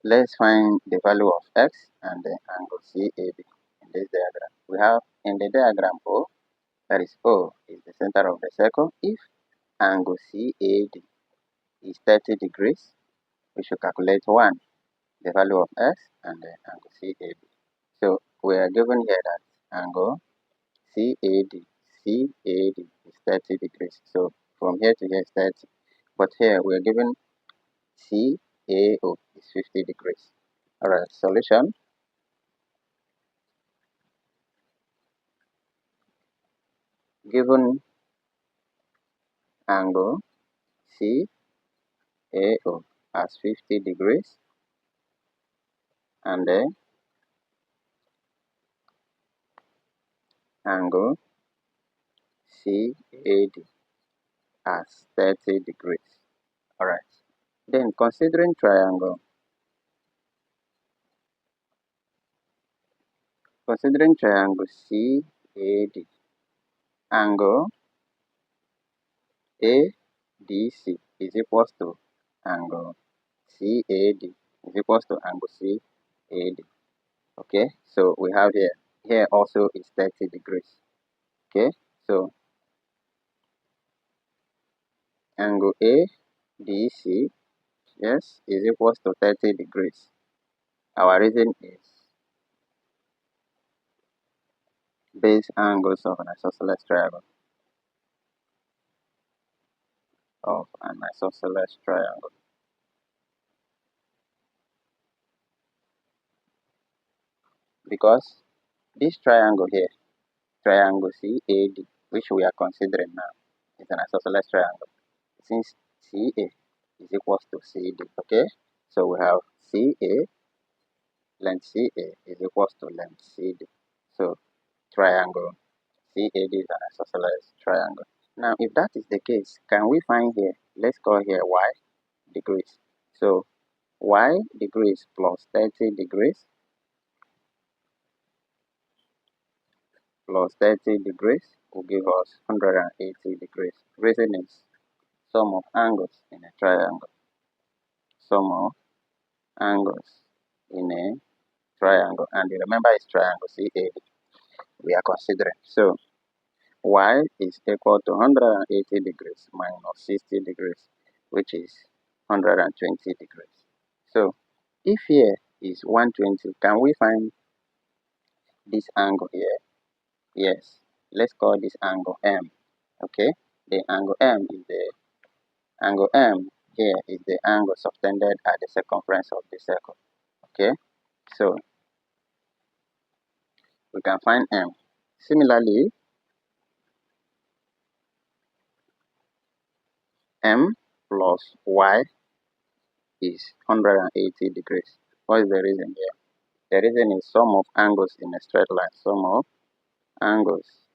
let's find the value of x and the angle CAB in this diagram. We have in the diagram O, that is O is the center of the circle. If angle CAD is 30 degrees, we should calculate 1, the value of x and the angle CAB. So we are given here that angle CAD is 30 degrees. So from here to here is 30. But here we are given CAO is 50 degrees. Alright, solution. Given angle CAO as 50 degrees and the angle CAD as 30 degrees. Alright. Then considering triangle CAD, angle ADC is equals to angle CAD is equals to angle CAD. Okay, so we have here also is 30 degrees. Okay, so angle ADC, yes, is equals to 30 degrees. Our reason is base angles of an isosceles triangle. Because this triangle here, triangle CAD, which we are considering now, is an isosceles triangle. Since CA is equals to CD, okay? So we have CA, length CA is equals to length CD. So triangle CAD is an isosceles triangle. Now, if that is the case, can we find here, let's call here y degrees. So y degrees plus 30 degrees will give us 180 degrees. Reason is sum of angles in a triangle. Sum of angles in a triangle. And remember it's triangle CAD we are considering. So y is equal to 180 degrees minus 60 degrees, which is 120 degrees. So if here is 120, can we find this angle here? Yes, let's call this angle M. Okay, the angle M here is the angle subtended at the circumference of the circle. Okay, so we can find M. Similarly, M plus Y is 180 degrees. What is the reason here? The reason is sum of angles in a straight line. Sum of angles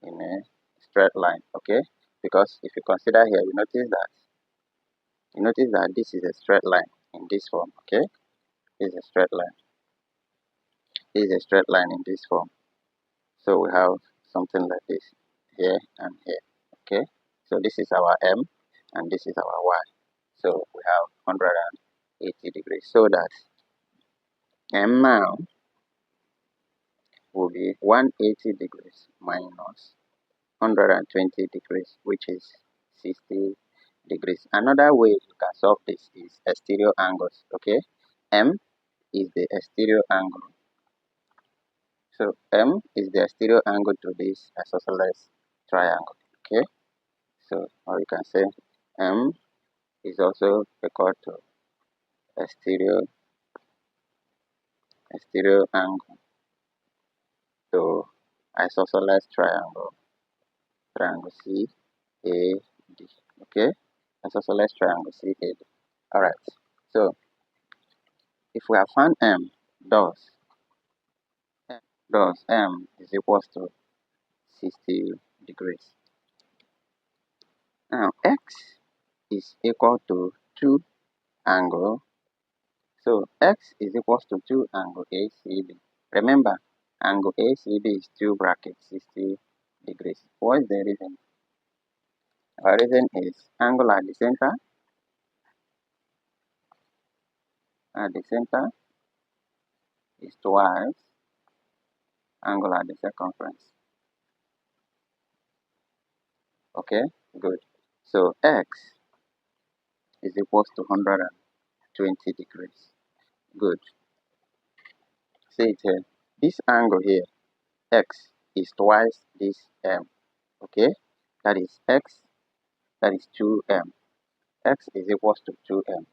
in a straight line. Okay, because if you consider here, you notice that this is a straight line in this form. Okay, this is a straight line. This is a straight line in this form. So we have something like this here and here. Okay, so this is our M and this is our Y. So we have 180 degrees. So that M now will be 180 degrees minus 120 degrees, which is 60 degrees. Another way you can solve this is exterior angles. Okay, M is the exterior angle. So M is the exterior angle to this isosceles triangle. Okay, so or you can say M is also equal to exterior angle to isosceles triangle CAD. Okay, isosceles triangle CAD. Alright, so if we have found M, thus M is equals to 60 degrees. Now X is equal to 2 angle. So X is equals to 2 angle ACB. Remember, angle ACB is 2 brackets 60 degrees. What is the reason? Our reason is angle at the center at the center is twice angle at the circumference. Okay, good. So x is equals to 120 degrees. Good. See it here. This angle here, x, is twice this m. Okay, that is x, that is 2m. X is equals to 2m.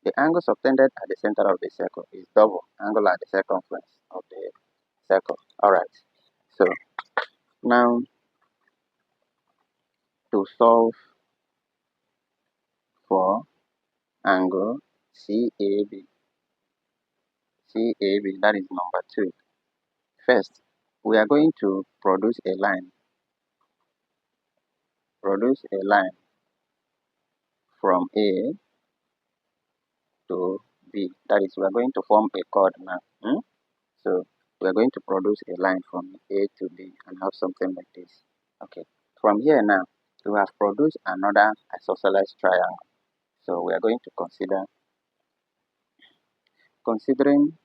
The angle subtended at the center of the circle is double angle at the circumference of the circle. Alright, so now to solve for angle CAB, that is number 2. First, we are going to produce a line from A to B. That is, we are going to form a chord now. So we are going to produce a line from A to B and have something like this. Okay. From here now, we have produced another isosceles triangle. So we are going to considering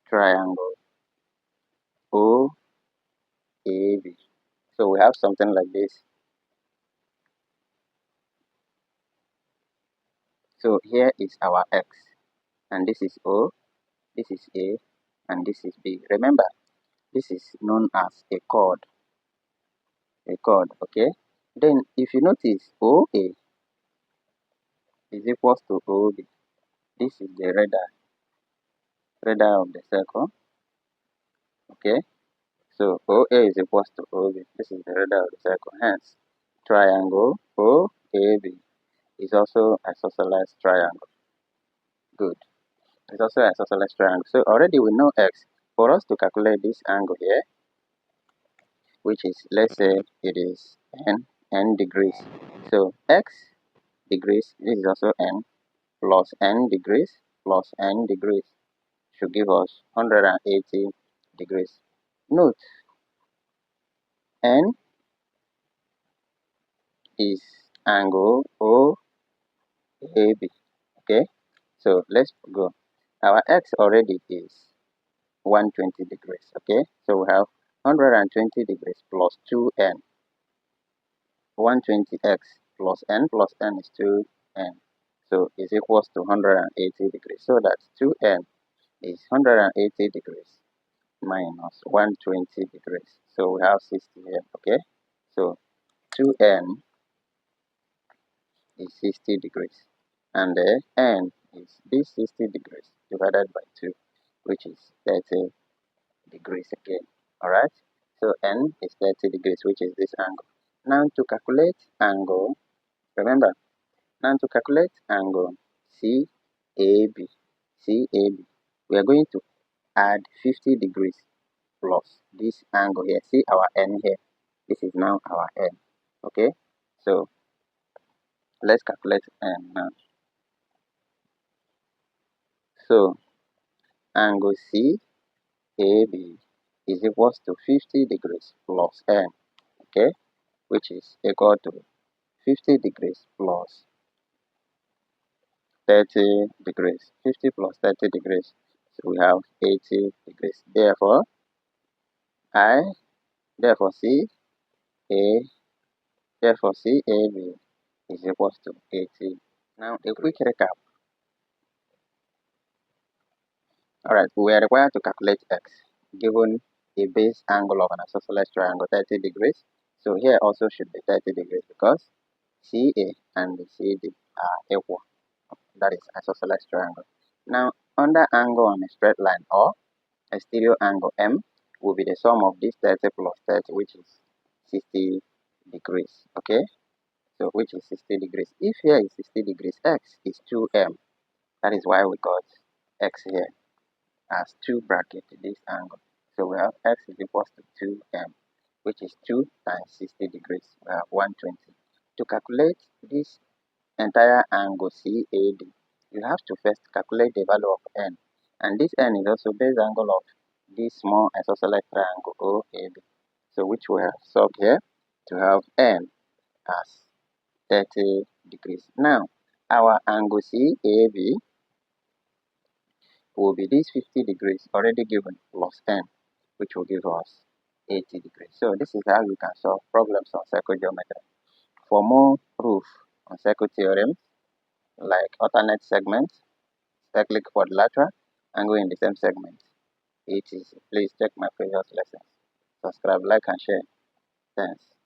triangle OAB. So we have something like this. So here is our X, and this is O, this is A, and this is B. Remember, this is known as a chord. Okay? Then if you notice, OA is equals to OB. This is the radii of the circle. Okay? So OA is equals to OB. This is the radii of the circle. Hence, triangle OAB is also isosceles triangle. Good. It's also isosceles triangle. So already we know X. For us to calculate this angle here, which is, let's say it is n degrees. So X degrees, this is also n, plus n degrees plus n degrees should give us 180 degrees. Note, n is angle OAB. Okay, so let's go. Our X already is 120 degrees. Okay, so we have 120 degrees plus 2n. 120x plus n is 2n. So is equals to 180 degrees. So that 2n is 180 degrees minus 120 degrees. So we have 60 here. Okay, so 2n is 60 degrees, and the n is this 60 degrees divided by 2, which is 30 degrees again. Alright, so n is 30 degrees, which is this angle. Now to calculate angle, remember, now to calculate angle CAB, we are going to add 50 degrees plus this angle here. See our n here. This is now our n. Okay, so let's calculate n now. So angle CAB is equals to 50 degrees plus n. Okay, which is equal to 50 degrees plus 30 degrees. 50 plus 30 degrees. So we have 80 degrees. Therefore, CAB is equals to 80. Now, a quick recap. Alright, we are required to calculate x given a base angle of an isosceles triangle 30 degrees. So here also should be 30 degrees because CA and CD are equal. That is isosceles triangle. Now, under angle on a straight line or a stereo angle M will be the sum of this 30 plus 30, which is 60 degrees. Okay, so which is 60 degrees. If here is 60 degrees, x is 2m. That is why we got x here as 2 bracket this angle. So we have x is equals to 2m, which is 2 times 60 degrees. We have 120. To calculate this entire angle CAD, you have to first calculate the value of n. And this n is also base angle of this small isosceles triangle OAB. So which we have solved here to have n as 30 degrees. Now, our angle CAB will be this 50 degrees already given plus 10, which will give us 80 degrees. So this is how we can solve problems on circle geometry. For more proof on circle theorems like alternate segments, cyclic quadrilateral, angle in the same segment, etc. Please check my previous lessons. Subscribe, like, and share. Thanks.